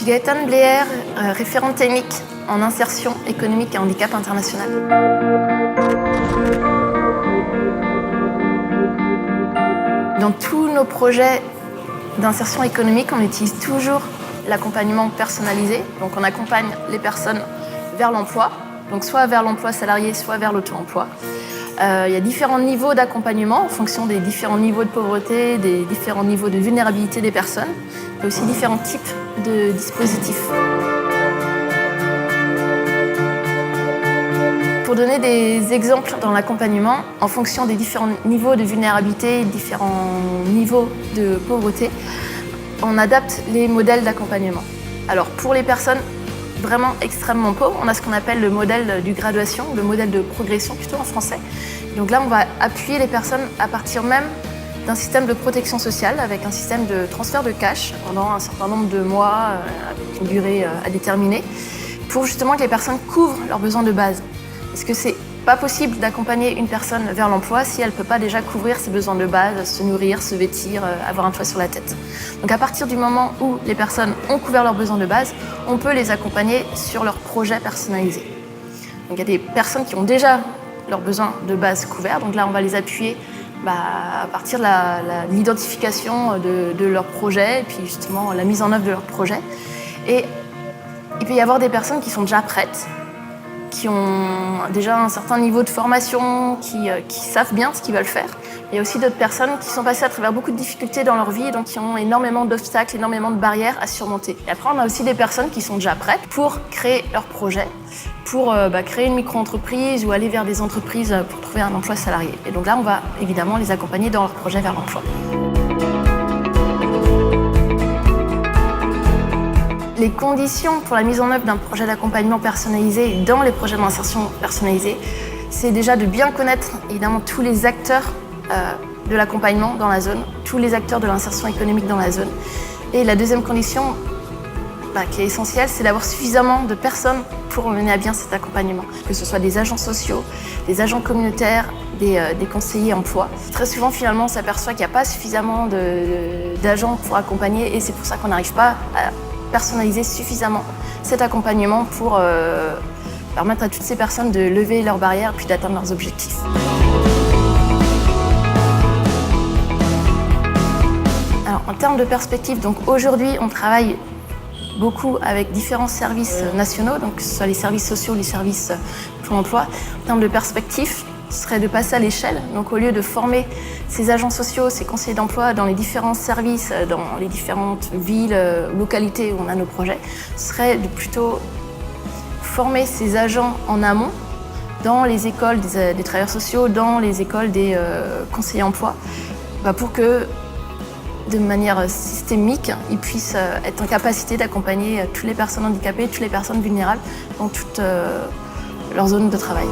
suis Gaëtane Bléaire, référente technique en insertion économique et handicap international. Dans tous nos projets d'insertion économique, on utilise toujours l'accompagnement personnalisé. Donc on accompagne les personnes vers l'emploi, donc soit vers l'emploi salarié, soit vers l'auto-emploi. Il y a différents niveaux d'accompagnement en fonction des différents niveaux de pauvreté, des différents niveaux de vulnérabilité des personnes. Il y a aussi différents types de dispositifs. Pour donner des exemples dans l'accompagnement, en fonction des différents niveaux de vulnérabilité, différents niveaux de pauvreté, on adapte les modèles d'accompagnement. Alors pour les personnes vraiment extrêmement pauvres, on a ce qu'on appelle le modèle du graduation, le modèle de progression plutôt en français. Donc là, on va appuyer les personnes à partir même d'un système de protection sociale avec un système de transfert de cash pendant un certain nombre de mois, avec une durée à déterminer, pour justement que les personnes couvrent leurs besoins de base. Parce que c'est pas possible d'accompagner une personne vers l'emploi si elle ne peut pas déjà couvrir ses besoins de base, se nourrir, se vêtir, avoir un toit sur la tête. Donc à partir du moment où les personnes ont couvert leurs besoins de base, on peut les accompagner sur leurs projets personnalisés. Donc il y a des personnes qui ont déjà leurs besoins de base couverts, donc là on va les appuyer à partir de l'identification de leur projet et puis justement la mise en œuvre de leur projet. Et il peut y avoir des personnes qui sont déjà prêtes, qui ont déjà un certain niveau de formation, qui savent bien ce qu'ils veulent faire. Il y a aussi d'autres personnes qui sont passées à travers beaucoup de difficultés dans leur vie, donc qui ont énormément d'obstacles, énormément de barrières à surmonter. Et après, on a aussi des personnes qui sont déjà prêtes pour créer leur projet, pour créer une micro-entreprise ou aller vers des entreprises pour trouver un emploi salarié. Et donc là, on va évidemment les accompagner dans leur projet vers l'emploi. Les conditions pour la mise en œuvre d'un projet d'accompagnement personnalisé dans les projets d'insertion personnalisés, c'est déjà de bien connaître évidemment tous les acteurs de l'accompagnement dans la zone, tous les acteurs de l'insertion économique dans la zone. Et la deuxième condition qui est essentielle, c'est d'avoir suffisamment de personnes pour mener à bien cet accompagnement, que ce soit des agents sociaux, des agents communautaires, des conseillers emploi. Très souvent, finalement, on s'aperçoit qu'il n'y a pas suffisamment d'agents pour accompagner et c'est pour ça qu'on n'arrive pas à personnaliser suffisamment cet accompagnement pour permettre à toutes ces personnes de lever leurs barrières puis d'atteindre leurs objectifs. Alors, en termes de perspective, donc aujourd'hui, on travaille beaucoup avec différents services nationaux, donc que ce soit les services sociaux, les services pour l'emploi. En termes de perspective, ce serait de passer à l'échelle. Donc au lieu de former ces agents sociaux, ces conseillers d'emploi dans les différents services, dans les différentes villes, localités où on a nos projets, ce serait de plutôt former ces agents en amont dans les écoles des travailleurs sociaux, dans les écoles des conseillers emploi, pour que de manière systémique, ils puissent être en capacité d'accompagner toutes les personnes handicapées, toutes les personnes vulnérables dans toute leur zone de travail.